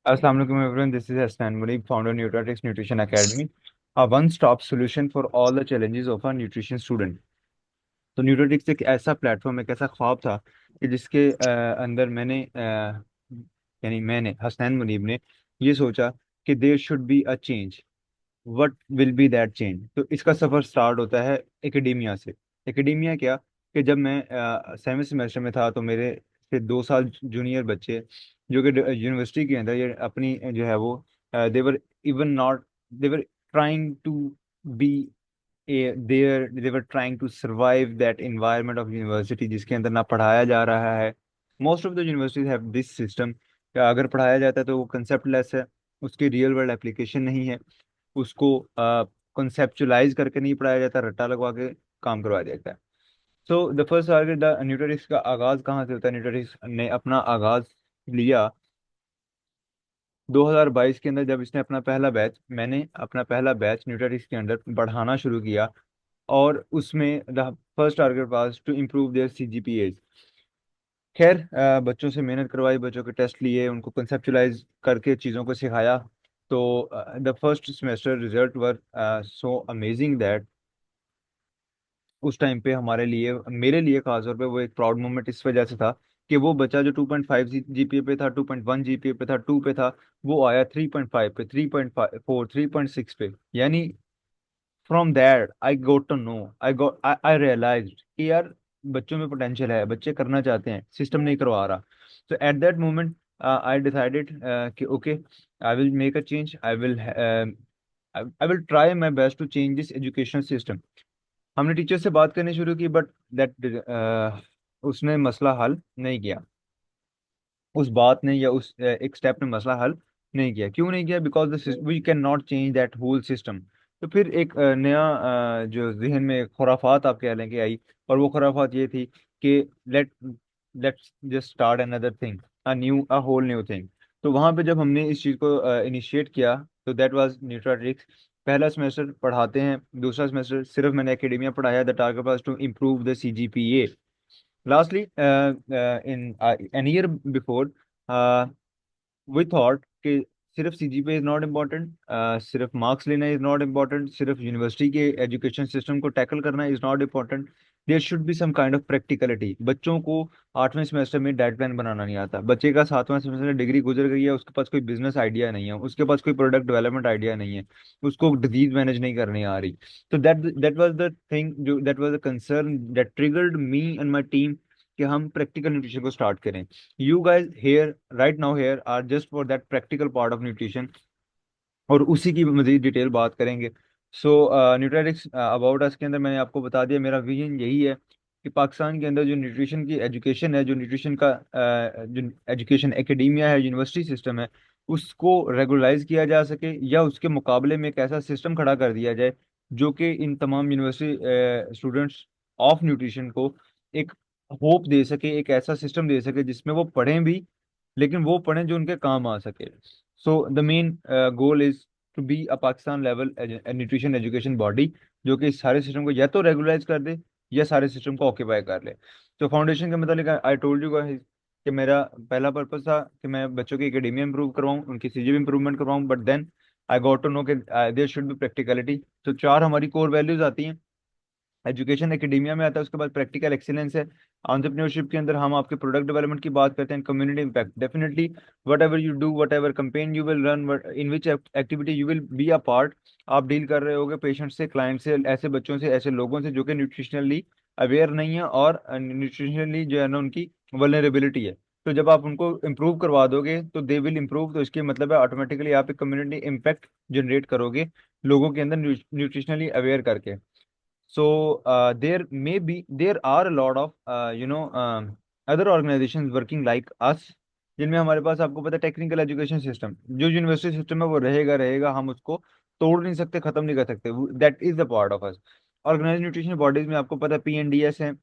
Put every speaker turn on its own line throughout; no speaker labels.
Assalamu alaikum everyone, this is Hasnan Munib, founder Nutratics Nutrition Academy, a one-stop solution for all the challenges of a nutrition student. तो न्यूट्रिटिक्स एक ऐसा platform, एक ऐसा ख्वाब था कि जिसके अंदर मैंने हसनैन मुनीब ने ये सोचा कि there should be a change. What will be that change? तो इसका सफर स्टार्ट होता है एकेडेमिया से। एकेडेमिया क्या कि जब मैं 7वें सेमेस्टर में था तो मेरे से 2 साल जूनियर बच्चे जो कि यूनिवर्सिटी के अंदर ये अपनी जो है वो they're even not they're trying to be they're trying to survive that environment of university जिसके अंदर ना पढ़ाया जा रहा है। Most of the universities have this system. अगर पढ़ाया जाता है तो वो कंसेप्ट लेस है, उसकी रियल वर्ल्ड एप्लीकेशन नहीं है, उसको कंसेप्चुलाइज करके नहीं पढ़ाया जाता, रट्टा लगवा के काम करवाया जाता है। So the first target the Nutritics का आगाज कहाँ से होता है? न्यूट्रिटिक्स ने अपना आगाज लिया 2022 के अंदर, जब इसने अपना पहला बैच मैंने अपना पहला बैच न्यूट्रिटिक्स के अंदर बढ़ाना शुरू किया। और उसमें the first target was to improve their CGPAs। खैर, बच्चों से मेहनत करवाई, बच्चों के टेस्ट लिए, उनको कंसेप्चुलाइज करके चीज़ों को सिखाया। तो the first semester result were so amazing that उस टाइम पे हमारे लिए, मेरे लिए खासतौर पे वो एक प्राउड मोमेंट इस वजह से था कि वो बच्चा जो 2.5 जीपीए पे था, 2.1 जीपीए पे था, 2 पे था, वो आया 3.5 पे, 3.4, 3.6 पे। यानी from that I got to know, I realised कि यार बच्चों में पोटेंशियल है, बच्चे करना चाहते हैं, सिस्टम नहीं करवा रहा। तो at that moment I decided कि okay, I will make a change, I will try my best to change this education system. हमने टीचर से बात करनी शुरू की, बट दैट उसने मसला हल नहीं किया। उस बात ने या उस एक स्टेप ने मसला हल नहीं किया। क्यों नहीं किया? Because we can not change that whole system. तो फिर एक नया जो जहन में खुराफात आप कह लें कि आई, और वो खुराफात ये थी कि let let's just start another thing, a whole new thing. तो वहां पे जब हमने इस चीज को इनिशिएट किया, तो दैट वाज न्यूट्राट्रिक्स। पहला सेमेस्टर पढ़ाते हैं, दूसरा सेमेस्टर सिर्फ मैंने एकेडेमिया पढ़ाया। The target was to improve the CGPA। Lastly, in an year before, we thought कि सिर्फ CGPA इज नॉट इम्पॉर्टेंट, सिर्फ मार्क्स लेना इज नॉट इम्पॉर्टेंट, सिर्फ यूनिवर्सिटी के एजुकेशन सिस्टम को टैकल करना is not important. There should be some kind of practicality. बच्चों को 8वें सेमेस्टर में डेट प्लान बनाना नहीं आता, बच्चे का 7वां सेमेस्टर डिग्री गुजर गई है, उसके पास कोई बिजनेस आइडिया नहीं है, उसके पास कोई प्रोडक्ट डेवलपमेंट आइडिया नहीं है, उसको डिजीज मैनेज नहीं करनी आ रही। तो दैट वाज द थिंग, जो that was the concern that triggered me and my team कि हम प्रैक्टिकल न्यूट्रिशन को स्टार्ट करें। You guys here right now here are just for that practical part of nutrition, और उसी की मजीद detail बात करेंगे। सो न्यूट्रिटिक्स अबाउट अस के अंदर मैंने आपको बता दिया, मेरा विजन यही है कि पाकिस्तान के अंदर जो न्यूट्रिशन की एजुकेशन है, जो न्यूट्रिशन का जो एजुकेशन एकेडेमिया है, यूनिवर्सिटी सिस्टम है, उसको रेगुलराइज किया जा सके, या उसके मुकाबले में एक ऐसा सिस्टम खड़ा कर दिया जाए जो कि इन तमाम यूनिवर्सिटी स्टूडेंट्स ऑफ न्यूट्रिशन को एक होप दे सके, एक ऐसा सिस्टम दे सके जिसमें वो पढ़ें भी, लेकिन वो पढ़ें जो उनके काम आ सके। So the main goal is to be a Pakistan level nutrition education body, जो कि इस सारे सिस्टम को या तो रेगुलराइज कर दे या सारे सिस्टम को ऑक्यूपाई कर ले। तो फाउंडेशन के मतलब आई टोल्ड यू गाइस कि मेरा पहला पर्पस था कि मैं बच्चों की एकेडेमिया इंप्रूव करवाऊँ, उनकी CGPA इंप्रूवमेंट करवाऊँ, but then I got to know कि देयर शुड बी प्रैक्टिकलिटी। तो चार हमारी कोर वैल्यूज आती हैं। एजुकेशन एकेडेमिया में आता है, उसके बाद प्रैक्टिकल एक्सीलेंस है। एंटरप्रेन्योरशिप के अंदर हम आपके प्रोडक्ट डेवलपमेंट की बात करते हैं। Community impact, definitely what ever you do, what ever campaign you will run, in which activity you will B a part, आप डील कर रहे होगे पेशेंट से, क्लाइंट से, ऐसे बच्चों से, ऐसे लोगों से जो कि न्यूट्रिशनली अवेयर नहीं है और न्यूट्रिशनली जो है ना उनकी वल्नरेबिलिटी है। तो जब आप उनको इम्प्रूव करवा दोगे तो दे विल इम्प्रूव, तो इसके मतलब है ऑटोमेटिकली आप एक कम्युनिटी इम्पैक्ट जनरेट करोगे लोगों के अंदर न्यूट्रिशनली अवेयर करके। So there are a lot of other organizations working like us, जिनमें हमारे पास आपको पता है टेक्निकल एजुकेशन सिस्टम, जो यूनिवर्सिटी सिस्टम है वो रहेगा रहेगा, हम उसको तोड़ नहीं सकते, खत्म नहीं कर सकते। That is the part of us. Organise nutrition bodies में आपको पता है PNDS है,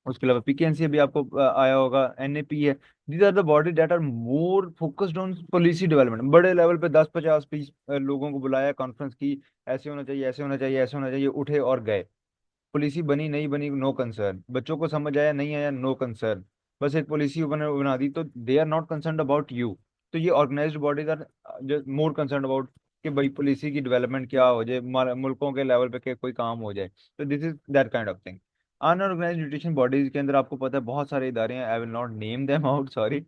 उसके अलावा PKNC भी आपको आया होगा, NAP है। These are the body that are more focused on policy development. बड़े लेवल पे 10 50 20 लोगों को बुलाया, कॉन्फ्रेंस की, ऐसे होना चाहिए, ऐसे होना चाहिए, ऐसे होना चाहिए, उठे और गए। पॉलिसी बनी नहीं बनी, नो कंसर्न। बच्चों को समझ आया नहीं आया, नो कंसर्न। बस एक पॉलिसी बना बना दी, तो they are not concern about you. तो ये ऑर्गेनाइज्ड बॉडीज आर जो मोर कंसर्न अबाउट कि भाई पॉलिसी की डेवलपमेंट क्या हो जाए, मुल्कों के लेवल पे कोई काम हो जाए। तो this is that kind of thing. Unorganised nutrition bodies के अंदर आपको पता है बहुत सारे इदारे हैं, I will not name them out, sorry,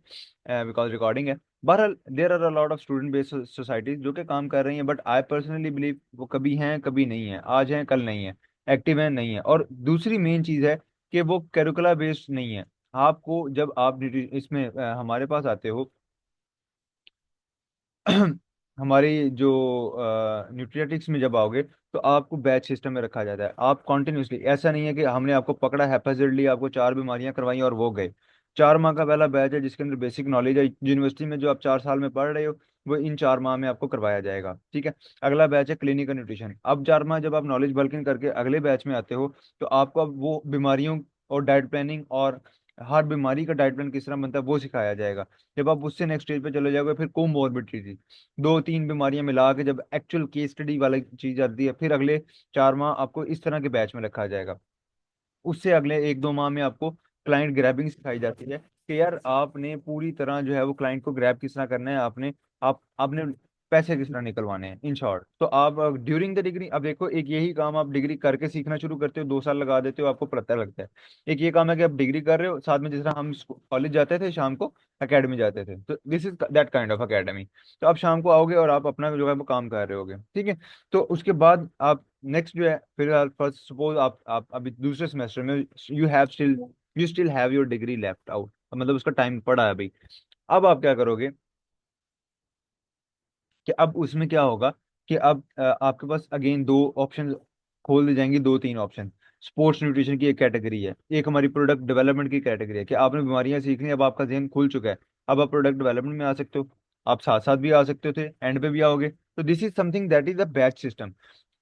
because recording है। बहरहाल there are a lot of student based societies जो कि काम कर रही हैं, बट आई पर्सनली बिलीव वो कभी हैं कभी नहीं है, आज हैं कल नहीं है, एक्टिव हैं नहीं है। और दूसरी मेन चीज है कि वो करिकुलर बेस्ड नहीं है। आपको जब आप इसमें हमारे पास आते हो हमारी जो न्यूट्रिएटिक्स में जब आओगे तो आपको बैच सिस्टम में रखा जाता है। आप कॉन्टिन्यूसली, ऐसा नहीं है कि हमने आपको पकड़ा हैफेजर्डली आपको 4 बीमारियां करवाई और वो गए। 4 माह का पहला बैच है जिसके अंदर बेसिक नॉलेज है यूनिवर्सिटी में जो आप 4 साल में पढ़ रहे हो, वो इन 4 माह में आपको करवाया जाएगा, ठीक है। अगला बैच है क्लिनिकल न्यूट्रिशन। अब 4 माह जब आप नॉलेज बल्किंग करके अगले बैच में आते हो, तो आपको अब वो बीमारियों और डाइट प्लानिंग और हर बीमारी का डाइट प्लान किस तरह बनता है वो सिखाया जाएगा। जब आप उससे नेक्स्ट स्टेज पे चले जाओगे, फिर कोमोर्बिडिटी, 2-3 बीमारियां मिला के जब एक्चुअल केस स्टडी वाली चीज आती है, फिर अगले 4 माह आपको इस तरह के बैच में रखा जाएगा। उससे अगले 1-2 माह में आपको क्लाइंट ग्रैबिंग सिखाई जाती है कि यार आपने पूरी तरह जो है वो क्लाइंट को ग्रैब किस तरह करना है, आपने पैसे किस तरह निकलवाने हैं, इन शॉर्ट। तो आप ड्यूरिंग द डिग्री, अब देखो, एक यही काम आप डिग्री करके सीखना शुरू करते हो, 2 साल लगा देते हो, आपको पता लगता है। एक ये काम है कि आप डिग्री कर रहे हो, साथ में जिस तरह हम कॉलेज जाते थे शाम को, एकेडमी जाते थे, तो this is that kind of academy. तो आप शाम को आओगे और आप अपना जो है वो काम कर रहे होगे, ठीक है। तो उसके बाद आप नेक्स्ट जो है, फिर फर्स्ट सपोज आप अभी दूसरे सेमेस्टर में, you still have your degree left out, मतलब उसका टाइम पड़ा है अभी। अब आप क्या करोगे कि अब उसमें क्या होगा कि अब आपके पास अगेन दो ऑप्शन खोल दी जाएंगी, 2-3 ऑप्शन। स्पोर्ट्स न्यूट्रिशन की एक कैटेगरी है, एक हमारी प्रोडक्ट डेवलपमेंट की कैटेगरी है कि आपने बीमारियां सीखनी है, अब आपका जहन खुल चुका है, अब आप प्रोडक्ट डेवलपमेंट में आ सकते हो। आप साथ साथ भी आ सकते थे, एंड पे भी आओगे। तो this is something that is the batch system,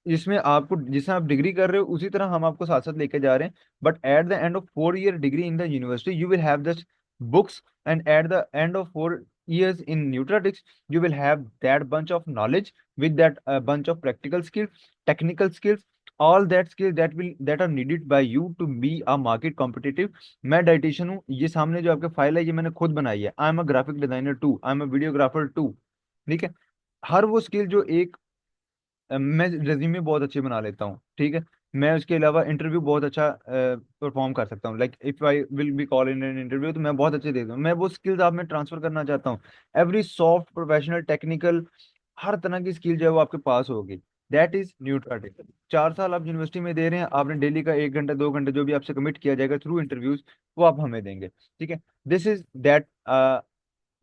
जिसमें आपको, जिसमें आप डिग्री कर रहे हो उसी तरह हम आपको साथ साथ लेके जा रहे हैं। But at the end of 4 year degree in the university you will have दस books, and at the end of 4 years in nutritics you will have that bunch of knowledge with that bunch of practical skills, technical skills, all that skills that are needed by you to be a market competitive। मैं dietitian हूँ, ये सामने जो आपके file है ये मैंने खुद बनाई है, I am a graphic designer too, I am a videographer too, ठीक है। हर वो स्किल जो एक मैं रेज्यूमे बहुत अच्छे बना लेता हूँ, ठीक है। मैं उसके अलावा इंटरव्यू बहुत अच्छा परफॉर्म कर सकता हूँ, like if I will be call in an interview तो मैं बहुत अच्छे देता हूँ। मैं वो स्किल्स आप में ट्रांसफर करना चाहता हूँ। एवरी सॉफ्ट प्रोफेशनल टेक्निकल हर तरह की स्किल जो है वो आपके पास होगी। That is न्यूट्राटिक। 4 साल आप यूनिवर्सिटी में दे रहे हैं, आपने डेली का 1 घंटा 2 घंटे जो भी आपसे कमिट किया जाएगा थ्रू इंटरव्यूज, वो आप हमें देंगे, ठीक है। This is that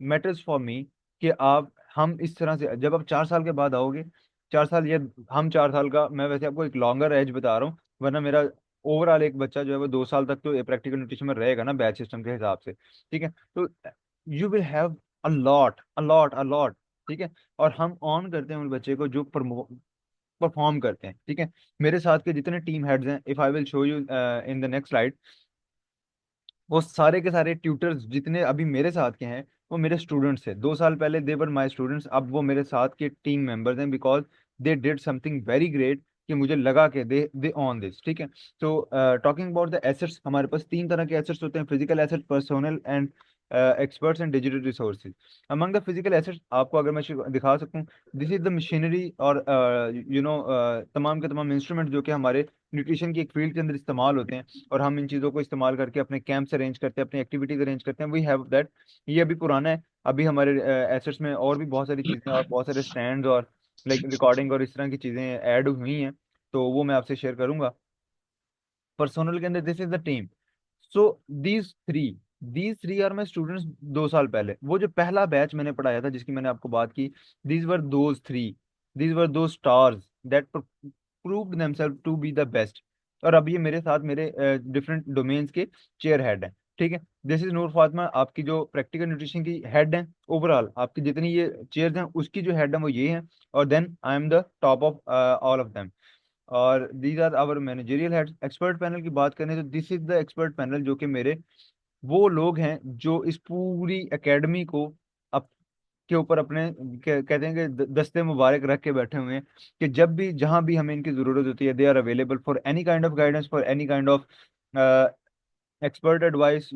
matters for me कि आप, हम इस तरह से जब आप 4 साल के बाद आओगे, 4 साल ये, हम 4 साल का, मैं वैसे आपको एक लॉन्गर एज बता रहा हूँ, वरना मेरा ओवरऑल एक बच्चा जो है वो 2 साल तक तो प्रैक्टिकल न्यूट्रिशन में रहेगा ना बैच सिस्टम के हिसाब से, ठीक है। तो you will have a lot, ठीक है। और हम ऑन करते हैं उन बच्चे को जो परफॉर्म करते हैं, ठीक है। मेरे साथ के जितने टीम हेड्स हैं, if I will show you in the next slide, वो सारे के सारे ट्यूटर्स जितने अभी मेरे साथ के हैं वो मेरे स्टूडेंट्स थे। 2 साल पहले दे वर माई स्टूडेंट्स, अब वो मेरे साथ के टीम मेंबर्स हैं, because they did something very great कि मुझे लगा कि दे ऑन दिस, ठीक है। तो टॉकिंग अबाउट द एसेट्स, हमारे पास 3 तरह के एसेट्स होते हैं, physical asset, personnel and experts and digital resources. Among the physical assets आपको अगर मैं दिखा सकूं, दिस इज द मशीनरी और तमाम के तमाम इंस्ट्रूमेंट जो कि हमारे न्यूट्रिशन की एक फील्ड के अंदर इस्तेमाल होते हैं, और हम इन चीज़ों को इस्तेमाल करके अपने कैंप्स अरेंज करते हैं, अपनी एक्टिविटीज अरेंज करते हैं, वी हैव दैट। ये अभी पुराना है, अभी हमारे एसेट्स में और भी बहुत सारी चीज़ें और बहुत सारे स्टैंड्स और लाइक रिकॉर्डिंग और इस तरह की चीज़ें ऐड हुई हैं, तो वो मैं आपसे शेयर करूंगा। पर्सोनल के अंदर this is the team. So these three are my students. 2 साल पहले वो जो पहला बैच मैंने पढ़ाया था जिसकी मैंने आपको बात की, these were those three, these were दो stars that proved themselves to be the best. और अब ये मेरे साथ मेरे डिफरेंट डोमेन्स के चेयर हेड हैं, ठीक है। दिस इज नूर फातिमा, आपकी जो प्रैक्टिकल न्यूट्रिशन की हेड हैं, ओवरऑल आपकी जितनी ये चेयर्स हैं उसकी जो हेड है वो ये हैं, और then I am the top of all of them. और these are our managerial head. Expert panel की बात करें तो this is the expert panel, जो कि मेरे वो लोग हैं जो इस पूरी एकेडमी को अप के ऊपर अपने कहते हैं कि दस्ते मुबारक रख के बैठे हुए हैं, कि जब भी जहां भी हमें इनकी जरूरत होती है, they are available for any kind of guidance, for any kind of expert advice,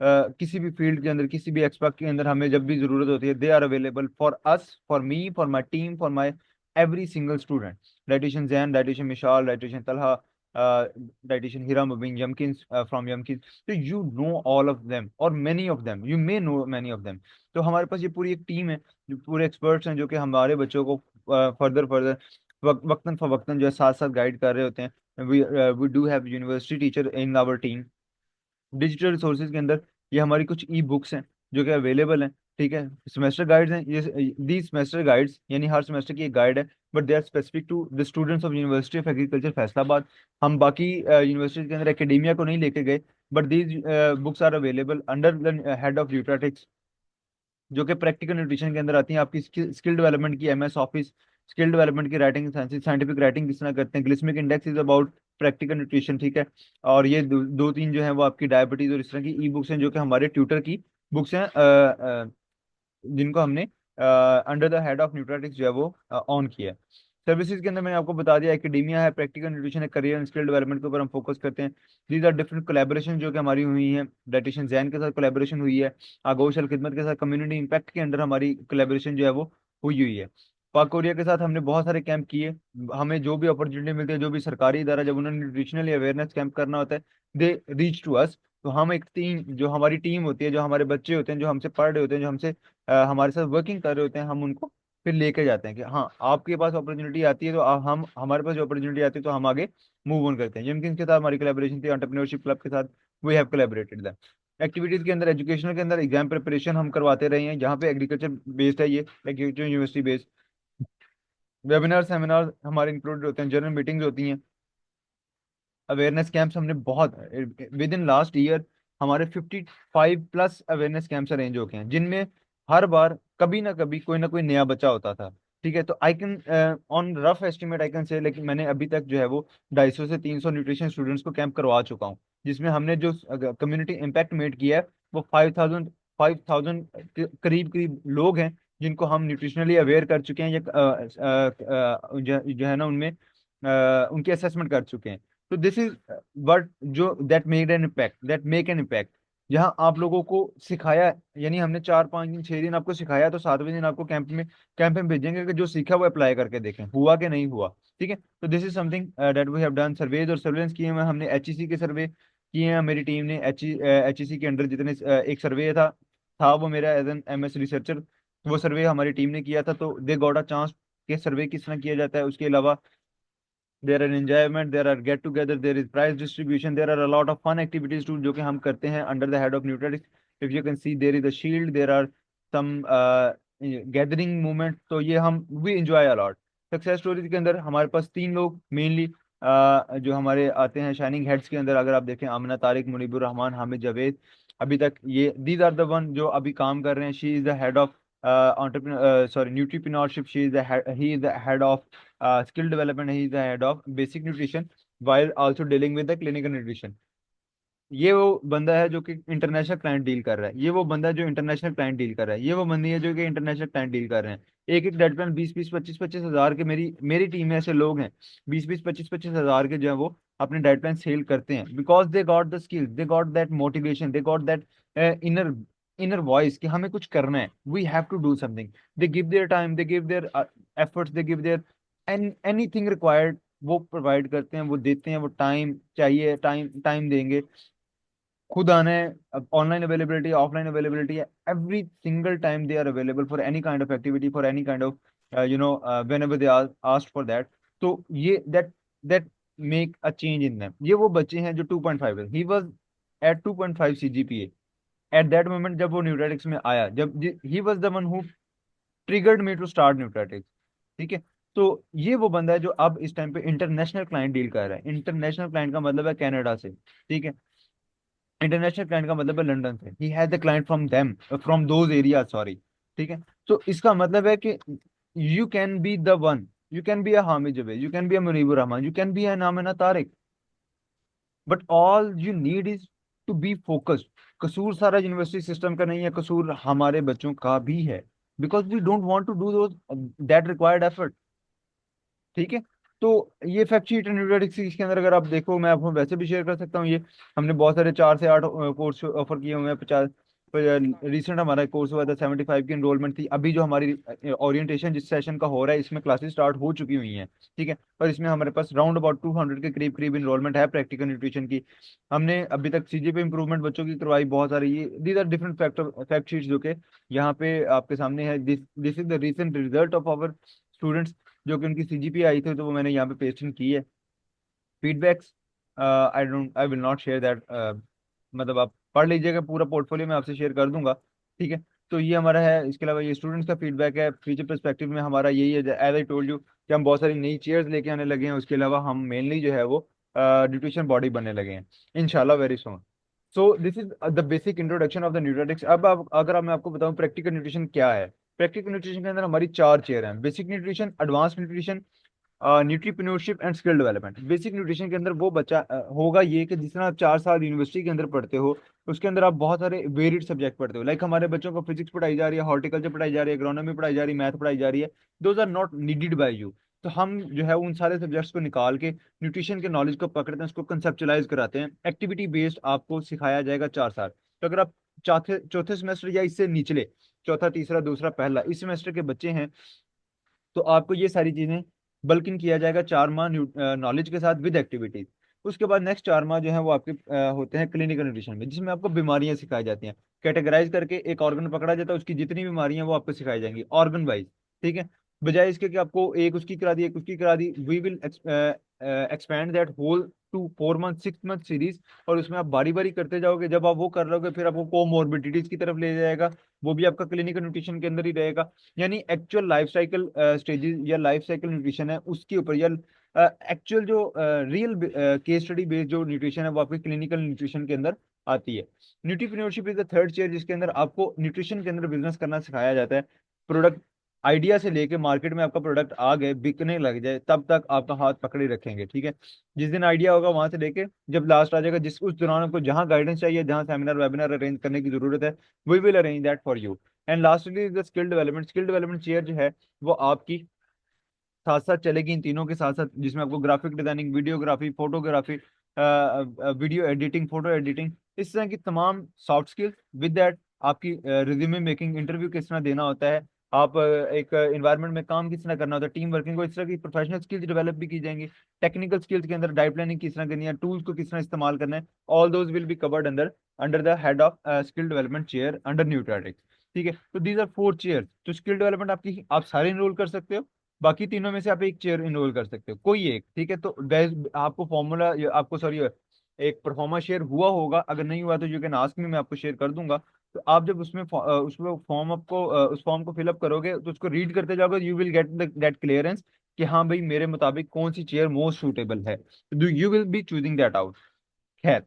किसी भी फील्ड के अंदर, किसी भी एक्सपर्ट के अंदर हमें जब भी जरूरत होती है, they are available for us, for me, for my team, for my every single student. Dietitian Jain, dietitian Mishal, dietitian Talha, dietitian Hiram bin Yumkins from Yumkins. तो you know all of them और many of them, you may know many of them. तो हमारे पास ये पूरी एक team है, जो पूरे एक्सपर्ट्स हैं, जो कि हमारे बच्चों को फर्दर फर्दर वक्तन फवक्तन जो है साथ साथ गाइड कर रहे होते हैं। We do have university teacher in our team. Digital resources के अंदर ये हमारी कुछ ई बुक्स हैं जो कि अवेलेबल हैं, ठीक है। सेमेस्टर गाइड्स हैं ये, दी सेमेस्टर गाइड्स यानी हर सेमेस्टर की एक गाइड है, but they are specific to the students of University of agriculture Faisalabad. हम बाकी यूनिवर्सिटी के अंदर एकेडेमिया को नहीं लेके गए, but these books are available under the head of Nutritics, जो कि प्रैक्टिकल न्यूट्रिशन के अंदर आती हैं। आपकी स्किल डेवलपमेंट की एमएस ऑफिस, स्किल डेवलपमेंट की राइटिंग, साइंटिफिक राइटिंग किस तरह करते हैं, glycemic index is about practical nutrition, ठीक है। और ये दो तीन जो है वो आपकी डायबिटीज और इस तरह की ई बुक्स हैं, जो कि हमारे ट्यूटर की बुक्स हैं, जिनको हमने अंडर द हेड ऑफ न्यूट्रिटिक्स जो है वो ऑन किया है। सर्विसेज के अंदर मैंने आपको बता दिया, एकेडेमिया है, प्रैक्टिकल न्यूट्रिशन है, करियर एंड स्किल डेवलपमेंट के ऊपर हम फोकस करते हैं। दीज आर डिफरेंट कोलैबोरेशन जो कि हमारी हुई है। डाइटिशियन जैन के साथ कोलैबोरेशन हुई है, आगोश अल खिदमत के साथ कम्युनिटी इम्पैक्ट के अंडर हमारी कोलैबोरेशन जो है वो हुई है। पाक कोरिया के साथ हमने बहुत सारे कैंप किए। हमें जो भी अपॉर्चुनिटी मिलती है, जो भी सरकारी इदारा जब उन्होंने न्यूट्रिशनल अवेयरनेस कैंप करना होता है, दे रीच टू अस। तो हम एक टीम, जो हमारी टीम होती है, जो हमारे बच्चे होते हैं, जो हमसे पढ़ रहे होते हैं, जो हमसे हमारे साथ वर्किंग कर रहे होते हैं, हम उनको फिर लेके जाते हैं कि हाँ आपके पास अपॉर्चुनिटी आती है तो हम हमारे पास जो अपॉर्चुनिटी आती है तो हम आगे मूव ऑन करते हैं। जिनके के साथ हमारी कोलैबोरेशन थी, एंटरप्रेन्योरशिप क्लब के साथ, we have collaborated them. Activities के अंदर, एजुकेशनल के अंदर एग्जाम प्रिपरेशन हम करवाते रहे हैं, जहाँ पे एग्रीकल्चर बेस्ड है, ये agriculture university based. Webinar seminar हमारे इंक्लूडेड होते हैं, जनरल मीटिंग्स होती हैं, अवेयरनेस कैंप्स हमने बहुत, विद इन लास्ट ईयर हमारे 55+ अवेयरनेस कैंप्स अरेंज हो गए हैं, जिनमें हर बार कभी ना कोई नया बच्चा होता था, ठीक है। तो I can on rough estimate I can say, लेकिन मैंने अभी तक जो है वो 250 से 300 न्यूट्रिशन स्टूडेंट्स को कैंप करवा चुका हूँ, जिसमें हमने जो कम्युनिटी इम्पैक्ट मेड किया है वो 5,000 करीब करीब लोग हैं, जिनको हम न्यूट्रिशनली अवेयर कर चुके हैं, या जो है ना उनमें उनकी असेसमेंट कर चुके हैं। तो दिस इज वट जो दैट मेक एन इम्पैक्ट, जहां आप लोगों को सिखाया, यानी हमने 4 5 दिन 6 दिन आपको सिखाया, तो 7वें दिन आपको कैंप में भेजेंगे कि जो सीखा वो अप्लाई करके देखें हुआ कि नहीं हुआ, ठीक है। तो this is something that we have done. Surveys और सर्वेलेंस किए हुए हमने, एचईसी के सर्वे किए हैं मेरी टीम ने। एचईसी के अंडर जितने एक सर्वे था वो मेरा एज एन एमएस रिसर्चर, वो सर्वे हमारी टीम ने किया था। तो दे गॉट अ चांस के सर्वे किस तरह किया जाता है। उसके अलावा there are enjoyment, there are get together, there is prize distribution, there are a lot of fun activities too जो कि हम करते हैं under the head of Nutrix। if you can see there is a shield, there are some gathering movement, तो ये हम we enjoy a lot। Success stories के अंदर हमारे पास 3 लोग मेनली जो हमारे आते हैं शाइनिंग हेड्स के अंदर, अगर आप देखें, आमना तारिक, मुनीबुर रहमान, हामिद जावेद। अभी तक ये दीज आर द वन जो अभी काम कर रहे हैं। She is the head of entrepreneur, sorry, nutripreneurship, he is the head of skill development, he is the head of basic nutrition, while also dealing with the clinical nutrition। ये वो बंदा है जो कि इंटरनेशनल क्लाइंट डील कर रहा है, ये वो बंदा है जो इंटरनेशनल क्लाइंट डील कर रहा है, ये वो बंदी है जो कि इंटरनेशनल क्लाइंट डील कर रहे हैं। एक एक डेड प्लान 20 20 25 25 हजार के, मेरी मेरी टीम में ऐसे लोग हैं 20 20 25 25 हजार के जो है वो अपने डेड प्लान सेल करते हैं, because they got the skill, they got that motivation, they got that inner inner voice कि हमें कुछ करना है, we have to do something. They give their time, they give their efforts, they give their anything required, वो provide करते हैं, वो देते हैं, वो टाइम चाहिए, टाइम टाइम देंगे, खुद आना है। अब ऑनलाइन अवेलेबिलिटी, ऑफलाइन अवेलेबिलिटी है, every single time they are available for any kind of activity, for any kind of whenever they ask for that. तो ये that make a change in them. ये वो बच्चे हैं जो 2.5 है, he was at 2.5 CGPA at that moment जब वो न्यूट्रेटिक्स में आया, जब he was the one who triggered me to start Nutritics, ठीक है। तो ये वो बंदा है जो अब इस टाइम पे इंटरनेशनल क्लाइंट डील कर रहा है। इंटरनेशनल क्लाइंट का मतलब है कनाडा से, ठीक है। इंटरनेशनल क्लाइंट का मतलब है लंदन से, he has the client from them, from those area, sorry, ठीक है। तो इसका मतलब है कि you can be the one, you can be a Hamid Javed, you can be a Munibur Rehman, you can be a Namna Tariq, but all you need is to be focused. Kasur सारा university system का नहीं है, कसूर हमारे बच्चों का भी है, because we don't want to do those that required effort, ठीक है। तो ये फैक्ट शीट न्यूट्रिटिक्स के अंदर अगर आप देखो, मैं आपको वैसे भी शेयर कर सकता हूँ ये। हमने बहुत सारे 4 से 8 कोर्स ऑफर किए हुए हैं। 50 रिसेंट हमारा कोर्स हुआ था, 75 की इनरोलमेंट थी। अभी जो हमारी ओरिएंटेशन जिस सेशन का हो रहा है, इसमें क्लासेस स्टार्ट हो चुकी हुई हैं, ठीक है। और इसमें हमारे पास राउंड अबाउट 200 के करीब करीब इनरोलमेंट है प्रैक्टिकल न्यूट्रिशन की। हमने अभी तक सीजीपीए इंप्रूवमेंट बच्चों की करवाई बहुत सारी। ये these are different factor fact sheets जो कि यहाँ पे आपके सामने है। This this is the recent result of our students, जो कि उनकी सीजीपीए आई थी, तो वो मैंने यहाँ पे पेस्ट की है। Feedbacks I will not share that, मतलब आप पढ़ लीजिएगा, पूरा पोर्टफोलियो मैं आपसे शेयर कर दूंगा, ठीक है। तो ये हमारा है। इसके अलावा ये स्टूडेंट्स का फीडबैक है। फ्यूचर पर्सपेक्टिव में हमारा यही है, एज आई टोल्ड यू, कि हम बहुत सारी नई चेयर्स लेके आने लगे हैं। उसके अलावा हम मेनली जो है वो न्यूट्रिशन बॉडी बनने लगे हैं, इंशाल्लाह very soon. So this is the basic introduction of the Nutritics. अब अगर मैं आपको बताऊं प्रैक्टिकल न्यूट्रिशन क्या है। प्रैक्टिकल न्यूट्रिशन के अंदर हमारी 4 चेयर हैं: basic nutrition, advance nutrition, nutripreneurship and skill development. Basic nutrition के अंदर वो बच्चा होगा ये कि जिस तरह आप 4 साल यूनिवर्सिटी के अंदर पढ़ते हो, उसके अंदर आप बहुत सारे वेरिड सब्जेक्ट पढ़ते हो। लाइक हमारे बच्चों को फिजिक्स पढ़ाई जा रही है, हॉर्टिकल्चर पढ़ाई जा रही है, एग्रोनॉमी पढ़ाई जा रही है, मैथ पढ़ाई जा रही है। Those are not needed by you. तो हम जो है उन सारे सब्जेक्ट्स को निकाल के न्यूट्रिशन के नॉलेज को पकड़ते हैं, उसको कंसेप्चुलाइज कराते हैं। एक्टिविटी बेस्ड आपको सिखाया जाएगा 4 साल। तो अगर आप चौथे चौथे सेमेस्टर या इससे निचले, चौथा, तीसरा, दूसरा, पहला, इस सेमेस्टर के बच्चे हैं, तो आपको ये सारी चीजें बल्किन किया जाएगा 4 माह नॉलेज के साथ विद एक्टिविटीज। उसके बाद नेक्स्ट 4 माह जो है वो आपके होते हैं क्लिनिकल न्यूट्रिशन में, जिसमें आपको बीमारियां सिखाई जाती हैं। कैटेगराइज करके एक ऑर्गन पकड़ा जाता है, उसकी जितनी बीमारियां वो आपको सिखाई जाएंगी ऑर्गन वाइज, ठीक है। बजाय इसके कि आपको एक उसकी करा दी, एक उसकी करा दी, we will expand that whole to 4 month 6 month series. और उसमें आप बारी बारी करते जाओगे। जब आप वो कर लोगे, फिर आपको कोमोर्बिडिटीज की तरफ ले जाएगा, वो भी आपका क्लिनिकल न्यूट्रिशन के अंदर ही रहेगा। यानी एक्चुअल लाइफ साइकिल स्टेजेस या लाइफ साइकिल न्यूट्रिशन है उसके ऊपर, या एक्चुअल जो रियल केस स्टडी बेस्ड जो न्यूट्रिशन है वो आपके क्लिनिकल न्यूट्रिशन के अंदर आती है। न्यूट्रीप्रेन्योरशिप इज द थर्ड चेयर, जिसके अंदर आपको न्यूट्रिशन के अंदर बिजनेस करना सिखाया जाता है। प्रोडक्ट आइडिया से लेके मार्केट में आपका प्रोडक्ट आ गए, बिकने लग जाए, तब तक आपका हाथ पकड़े रखेंगे, ठीक है। जिस दिन आइडिया होगा वहां से लेके जब लास्ट आ जाएगा, जिस उस दौरान आपको जहां गाइडेंस चाहिए, जहां सेमिनार वेबिनार अरेंज करने की जरूरत है, we will arrange that for you. And lastly the skill development. Skill development chair जो है वो आपकी साथ साथ चलेगी इन तीनों के साथ साथ, जिसमें आपको graphic designing, videography, photography, video editing, photo editing, इस तरह की तमाम सॉफ्ट स्किल्स। विद दैट आपकी रिज्यूमे मेकिंग, इंटरव्यू किस तरह देना होता है, आप एक इन्वायरमेंट में काम किस तरह करना होता है, टीम वर्किंग को, इस तरह की प्रोफेशनल स्किल्स डेवलप भी की जाएंगी। टेक्निकल स्किल्स के अंदर डाइट प्लानिंग किस तरह करनी है, टूल्स को किस तरह इस्तेमाल करना है, all those will be covered under under the head of skill development chair under Nutritics, ठीक है। तो दीज आर 4 चेयर। तो स्किल डेवलपमेंट आपकी आप सारे इनरोल कर सकते हो, बाकी तीनों में से आप एक चेयर इनरोल कर सकते हो, कोई एक, ठीक है। तो आपको फॉर्मूला, आपको सॉरी, एक परफॉर्मा शेयर हुआ होगा, अगर नहीं हुआ तो यू कैन आस्क मी, मैं आपको शेयर कर दूंगा। तो आप जब उसमें फॉर्म आपको उस फॉर्म को फिलअप करोगे, तो उसको रीड करते जाओगे, you will get that clearance कि हाँ भाई मेरे मुताबिक कौन सी चेयर मोस्ट सूटेबल है, you will be choosing that out. खैर,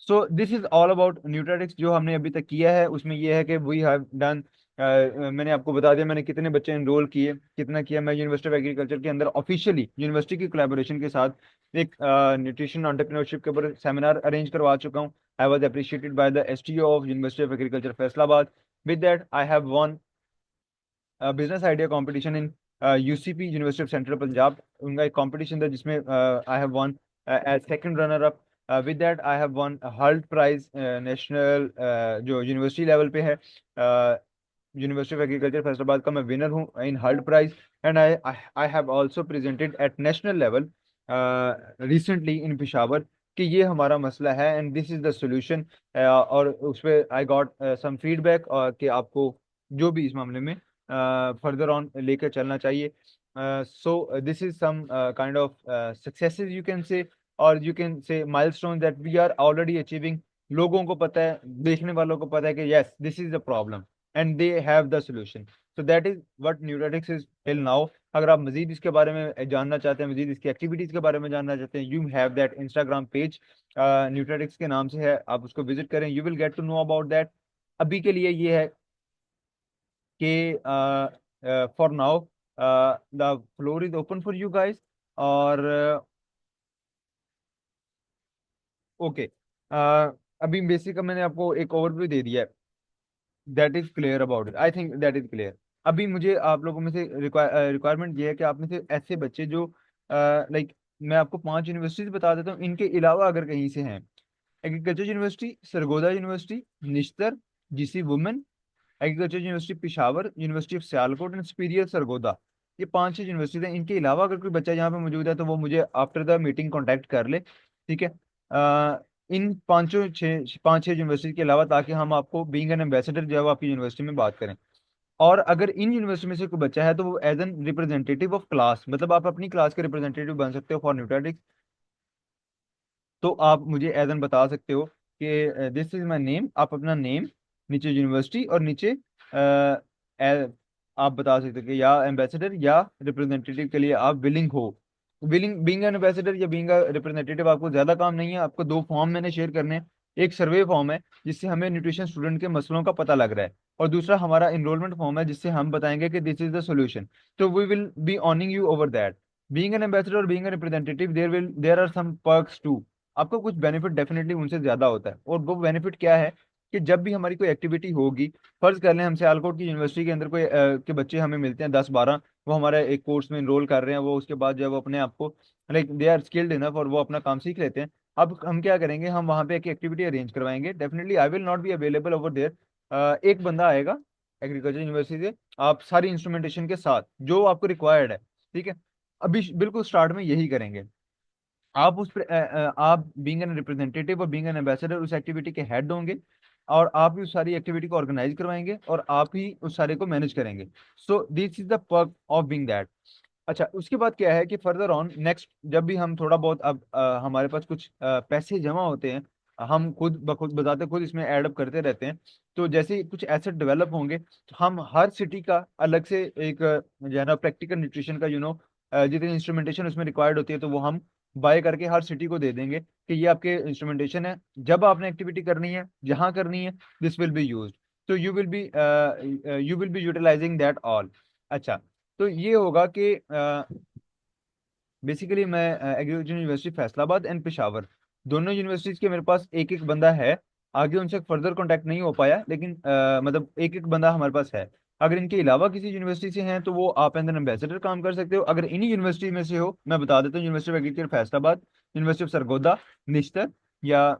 so this is all about Nutritics. जो हमने अभी तक किया है उसमें यह है कि वी हैव डन, मैंने आपको बता दिया मैंने कितने बच्चे एनरोल किए, कितना किया। मैं यूनिवर्सिटी ऑफ एग्रीकल्चर के अंदर ऑफिशियली यूनिवर्सिटी की कोलैबोरेशन के साथ एक न्यूट्रिशन एंटरप्रेन्योरशिप के ऊपर सेमिनार अरेंज करवा चुका हूँ। I was appreciated by the STO of University of agriculture Faisalabad. With that I have won business idea competition in UCP, University of Central Punjab. उनका एक कंपटीशन था जिसमें I have won as second runner up. With that I have won hurled prize national, जो university level पे है। University of agriculture Faisalabad का मैं winner हूँ in Hult prize. And I have also presented at national level recently in Peshawar, कि ये हमारा मसला है and this is the solution. और उस पर आई गॉट सम फीडबैक कि आपको जो भी इस मामले में फर्दर ऑन लेकर चलना चाहिए। So this is some kind of successes you can say, और you can say milestone that we are already achieving. लोगों को पता है, देखने वालों को पता है कि yes this is the problem and they have the solution. So that is what Nutritics is till now. अगर आप मजीद इसके बारे में जानना चाहते हैं, मजीद इसकी एक्टिविटीज के बारे में जानना चाहते हैं, you have that Instagram page, Nutritics के नाम से है, आप उसको विजिट करें, you will get to know about that. अभी के लिए ये है कि for now the floor is open for you guys. और ओके, अभी बेसिक मैंने आपको एक ओवरव्यू दे दिया है। That is clear about it, I think that is clear. अभी मुझे आप लोगों में से रिक्वायरमेंट ये है कि आप में से ऐसे बच्चे जो लाइक मैं आपको 5 यूनिवर्सिटीज बता देता हूँ, इनके अलावा अगर कहीं से हैं, agriculture university, Sargodha university, Nishtar, GC women, agriculture university Peshawar, university of Sialkot and superior Sargodha. ये 5-6 यूनिवर्सिटी हैं। इनके अलावा अगर कोई बच्चा यहाँ पे मौजूद है तो वो मुझे आफ्टर द मीटिंग कांटेक्ट कर ले, ठीक है। इन 5-6 यूनिवर्सिटी के अलावा, ताकि हम आपको बीइंग एन एम्बेसडर जो है वो आपकी यूनिवर्सिटी में बात करें। और अगर इन यूनिवर्सिटी में से कोई बच्चा है तो वो as an representative of class, मतलब आप अपनी क्लास के रिप्रेजेंटेटिव बन सकते हो फॉर न्यूट्रेटिक्स। तो आप मुझे एज एन बता सकते हो कि दिस इज माई नेम, आप अपना नेम, नीचे यूनिवर्सिटी और नीचे आप बता सकते हो कि या एम्बेसडर या रिप्रेजेंटेटिव के लिए आप विलिंग हो। विलिंग बीइंग एन एम्बेसडर या बीइंग रिप्रेजेंटेटिव आपको ज्यादा काम नहीं है। आपको 2 फॉर्म मैंने शेयर करने हैं। एक सर्वे फॉर्म है जिससे हमें न्यूट्रिशन स्टूडेंट के मसलों का पता लग रहा है, और दूसरा हमारा इनरोलमेंट फॉर्म है जिससे हम बताएंगे कि दिस इज द सॉल्यूशन। तो we will be owning you over that. Being an ambassador और being an representative, there are some perks too. आपको कुछ बेनिफिट डेफिनेटली उनसे ज्यादा होता है, और वो बेनिफिट क्या है कि जब भी हमारी कोई एक्टिविटी होगी, फर्ज कर लें हम सियालकोट की यूनिवर्सिटी के अंदर कोई के बच्चे हमें मिलते हैं 10-12, वो हमारे एक कोर्स में इनरोल कर रहे हैं, वो उसके बाद जब वो अपने आप को like they are skilled enough और वो अपना काम सीख लेते हैं। अब हम क्या करेंगे, हम वहाँ पे एक एक्टिविटी अरेंज करवाएंगे। Definitely I will not be available over there. एक बंदा आएगा एग्रीकल्चर यूनिवर्सिटी से, आप सारी इंस्ट्रूमेंटेशन के साथ जो आपको रिक्वायर्ड है, ठीक है। अभी बिल्कुल स्टार्ट में यही करेंगे। आप आप बीइंग एन रिप्रेजेंटेटिव और बीइंग एन एम्बेसडर उस एक्टिविटी के हेड होंगे, और आप ही उस सारी एक्टिविटी को ऑर्गेनाइज करवाएंगे और आप ही उस सारे को मैनेज करेंगे। So this is the perk of being that. अच्छा, उसके बाद क्या है कि फर्दर ऑन नेक्स्ट, जब भी हम थोड़ा बहुत अब हमारे पास कुछ पैसे जमा होते हैं, हम खुद बखुद बताते खुद इसमें एडअप करते रहते हैं। तो जैसे ही कुछ एसेट डेवलप होंगे, तो हम हर सिटी का अलग से एक जो है ना प्रैक्टिकल न्यूट्रिशन का जितनी इंस्ट्रूमेंटेशन उसमें रिक्वायर्ड होती है, तो वो हम बाय करके हर सिटी को दे देंगे कि ये आपके इंस्ट्रूमेंटेशन है, जब आपने एक्टिविटी करनी है, जहाँ करनी है, दिस विल बी यूज्ड। तो you will be utilising that all. अच्छा, तो ये होगा कि बेसिकली मैं Agriculture University Faisalabad and Peshawar, दोनों यूनिवर्सिटीज के मेरे पास एक एक बंदा है। आगे उनसे फर्दर कांटेक्ट नहीं हो पाया, लेकिन मतलब एक एक बंदा हमारे पास है। अगर इनके अलावा किसी यूनिवर्सिटी से हैं तो वो आप एंड एम्बेसडर काम कर सकते हो। अगर इन्हीं यूनिवर्सिटी में से हो, मैं बता देता हूँ, university of agriculture Faisalabad, university of Sargodha, Nishtar या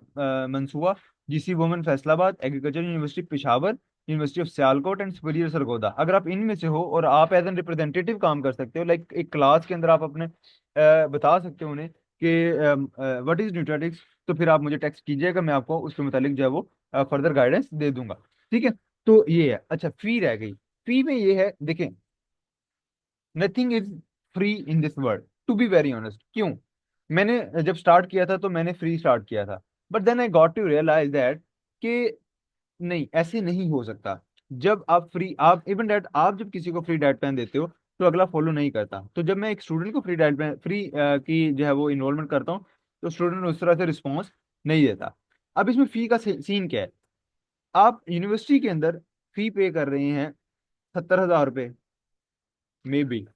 Mansoora, GC women Faisalabad, agriculture university Peshawar, university of Sialkot and superior Sargodha, अगर आप इनमें से हो और आप एज एन रिप्रेजेंटेटिव काम कर सकते हो, लाइक एक क्लास के अंदर आप अपने बता सकते हो उन्हें कि व्हाट इज न्यूट्रेटिक्स, तो फिर आप मुझे टेक्स्ट कीजिएगा, मैं आपको उसके मुतालिक जो है वो फर्दर गाइडेंस दे दूंगा। ठीक है। तो ये है। अच्छा, फी रह गई। फी में ये है, देखें, nothing is free in this world, to be very honest. क्यों? मैंने जब स्टार्ट किया था तो मैंने फ्री स्टार्ट किया था, but then I got to realise that कि नहीं, ऐसे नहीं हो सकता। जब आप फ्री, आप इवन डाइट, आप जब किसी को फ्री डाइट प्लान देते हो तो अगला फॉलो नहीं करता। तो जब मैं एक स्टूडेंट को फ्री डाइट प्लान, फ्री की जो है वो इन्रोलमेंट करता हूँ, तो स्टूडेंट उस तरह से रिस्पॉन्स नहीं देता। अब इसमें फी का सीन क्या है? आप यूनिवर्सिटी के अंदर फी पे कर रहे हैं 70,000 रुपये मे बी,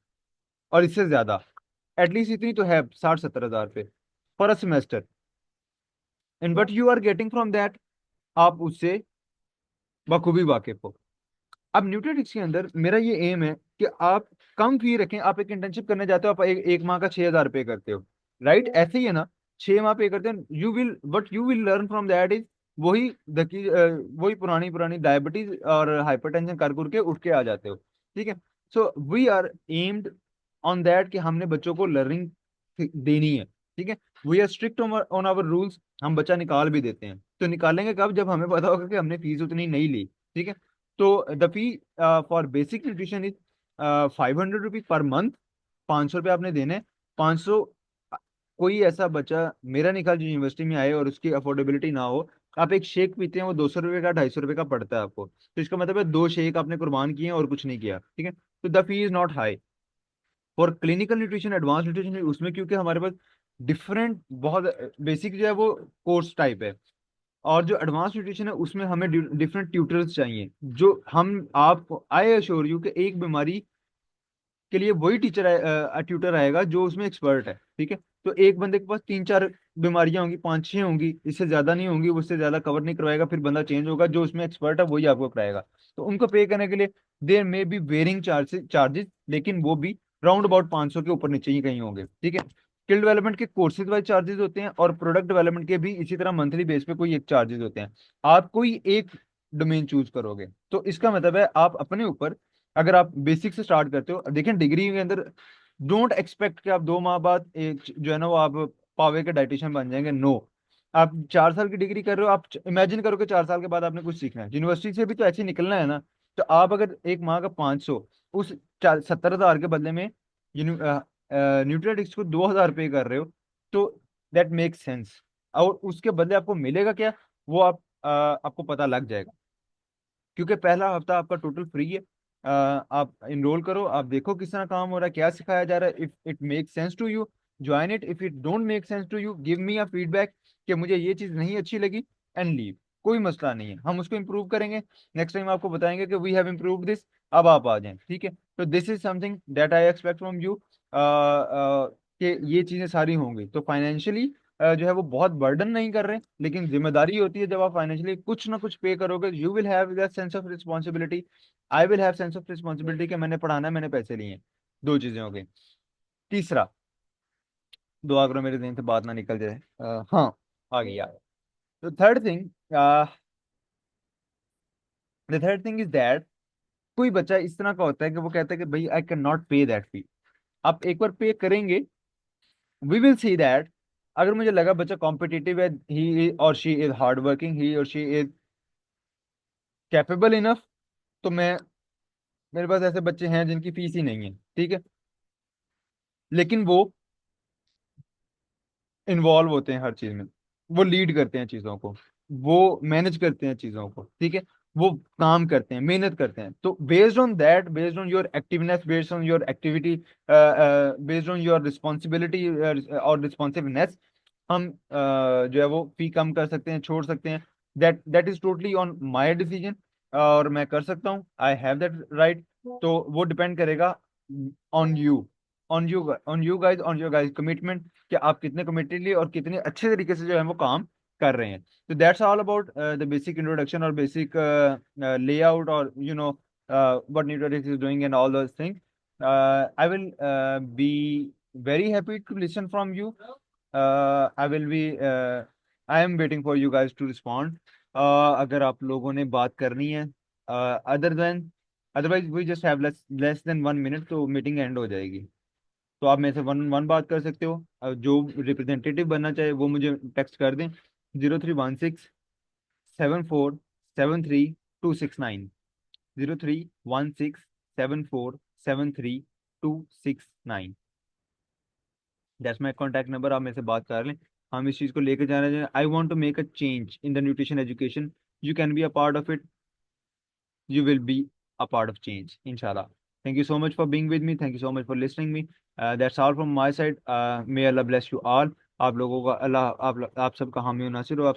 और इससे ज्यादा, एटलीस्ट इतनी तो है, 60-70 हजार रुपये per semester. And what you are getting from that, आप उससे बखूबी वाकिफ हो। अब न्यूट्रिटिक्स के अंदर मेरा ये एम है कि आप कम फी रखें। आप एक इंटर्नशिप करने जाते हो, आप एक माह का 6,000 पे करते हो, राइट? ऐसे ही है ना, 6 माह पे करते हैं। You will learn from that is वही वही पुरानी पुरानी डायबिटीज और हाइपरटेंशन कर कर के उठ के आ जाते हो। ठीक है। So we are aimed on that कि हमने बच्चों को लर्निंग देनी है। ठीक है। We are strict on our rules. हम बच्चा निकाल भी देते हैं, तो निकालेंगे कब? जब हमें पता होगा कि हमने फीस उतनी नहीं ली। ठीक है। तो the fee for basic nutrition is 500 rupees per month. 500 रुपये आपने देने। 500। कोई ऐसा बच्चा मेरा नहीं ख्याल जो यूनिवर्सिटी में आए और उसकी अफोर्डेबिलिटी ना हो, आप एक शेक पीते हैं वो 200 रुपये का, 250 रुपये का पड़ता है आपको, तो इसका मतलब है 2 शेक आपने कुर्बान किए हैं और कुछ नहीं किया। ठीक है। तो the fee is not high. For clinical nutrition, advance nutrition, उसमें क्योंकि हमारे पास डिफरेंट बहुत बेसिक जो है वो कोर्स टाइप है, और जो एडवांस न्यूट्रिशन है उसमें हमें डिफरेंट ट्यूटर्स चाहिए, जो हम आप आई अश्योर यू कि एक बीमारी के लिए वही ट्यूटर आएगा जो उसमें एक्सपर्ट है। ठीक है। तो एक बंदे के पास 3-4 बीमारियां होंगी, 5-6 होंगी, इससे ज्यादा नहीं होंगी, उससे ज्यादा कवर नहीं करवाएगा, फिर बंदा चेंज होगा, जो उसमें एक्सपर्ट है वही आपको कराएगा। तो उनको पे करने के लिए देर मे बी वेरिंग चार्जेस, लेकिन वो भी राउंड अबाउट 500 के ऊपर नीचे ही कहीं होंगे, ठीक है। स्किल डेवलपमेंट के कोर्सेज वाइज चार्जेस होते हैं, और प्रोडक्ट डेवलपमेंट के भी इसी तरह मंथली बेस पे कोई एक चार्जेस होते हैं। आप कोई एक डोमेन चूज करोगे, तो इसका मतलब है आप अपने ऊपर, अगर आप बेसिक से स्टार्ट करते हो, देखिए डिग्री के अंदर डोंट एक्सपेक्ट कि आप 2 माह बाद एक जो है ना वो आप पावे के डाइटिशियन बन जाएंगे, नो। आप 4 साल की डिग्री कर रहे हो, आप इमेजिन करो कि 4 साल के बाद आपने कुछ सीखना है, यूनिवर्सिटी से भी तो ऐसे ही निकलना है ना। तो आप अगर एक माह का 500 उस 70,000 के बदले में न्यूट्रिएटिक्स को 2,000 पे कर रहे हो, तो दैट मेक्स सेंस। और उसके बदले आपको मिलेगा क्या, वो आपको पता लग जाएगा, क्योंकि पहला हफ्ता आपका टोटल फ्री है। आप इनरोल करो, आप देखो किस तरह काम हो रहा है, क्या सिखाया जा रहा है। If it make sense to you, join it. If it don't make sense to you, give me a feedback कि मुझे ये चीज़ नहीं अच्छी लगी, एंड लीव। कोई मसला नहीं है, हम उसको इम्प्रूव करेंगे। नेक्स्ट टाइम आपको बताएंगे कि वी हैव इम्प्रूव दिस, अब आप आ जाएं, ठीक है। तो this is something that I expect from you, कि ये चीज़ें सारी होंगी। तो फाइनेंशियली जो है वो बहुत बर्डन नहीं कर रहे, लेकिन जिम्मेदारी होती है, जब आप फाइनेंशियली कुछ ना कुछ पे करोगे, you will have that sense of responsibility. I will have sense of responsibility कि मैंने पढ़ाना है, मैंने पैसे लिए हैं। दो चीजें हो गई। तीसरा, दुआ करो मेरे दिन से बात ना निकल जाए। हाँ, आ गई। तो थर्ड थिंग इज दैट, कोई बच्चा इस तरह का होता है कि वो कहता है कि भाई आई कैन नॉट पे दैट फी। आप एक बार पे करेंगे, वी विल सी दैट। अगर मुझे लगा बच्चा कॉम्पिटिटिव है, ही और शी इज हार्ड वर्किंग, ही और शी इज कैपेबल इनफ, तो मैं, मेरे पास ऐसे बच्चे हैं जिनकी फीस ही नहीं है, ठीक है, लेकिन वो इन्वॉल्व होते हैं हर चीज में, वो लीड करते हैं चीजों को, वो मैनेज करते हैं चीजों को, ठीक है, वो काम करते हैं, मेहनत करते हैं। तो based on that, based on your activeness, based on your activity, based on your responsibility और रिस्पॉन्सिवनेस, हम जो है वो फी कम कर सकते हैं, छोड़ सकते हैं। That is totally on my decision, और मैं कर सकता हूँ, आई हैव दैट राइट। तो वो डिपेंड करेगा on you, on you guys commitment, कि आप कितने कमिटेडली और कितने अच्छे तरीके से जो है वो काम कर रहे हैं। तो that's all about the basic introduction और बेसिक लेआउट, और you know what Nutritics is doing and all those things. I will be very happy to listen from you. I am waiting for you guys to respond. अगर आप लोगों ने बात करनी है, otherwise we just have less than 1 minute, तो meeting end हो जाएगी। तो आप मेरे से वन वन बात कर सकते हो। जो रिप्रेजेंटेटिव बनना चाहे वो मुझे टेक्स्ट कर दें, 03167473 269, 03167473 269। दैट्स माई कॉन्टैक्ट नंबर, आप मेरे से बात कर लें। हम इस चीज़ को लेकर जाना चाहिए। I want to make a change in the nutrition education, you can be a part of it, you will be a part of change, inshallah. Thank you so much for being with me, thank you so much for listening me. That's all from my side. May Allah bless you all. आप लोगों का अल्लाह, आप सबका हामी और नासिर हो। आप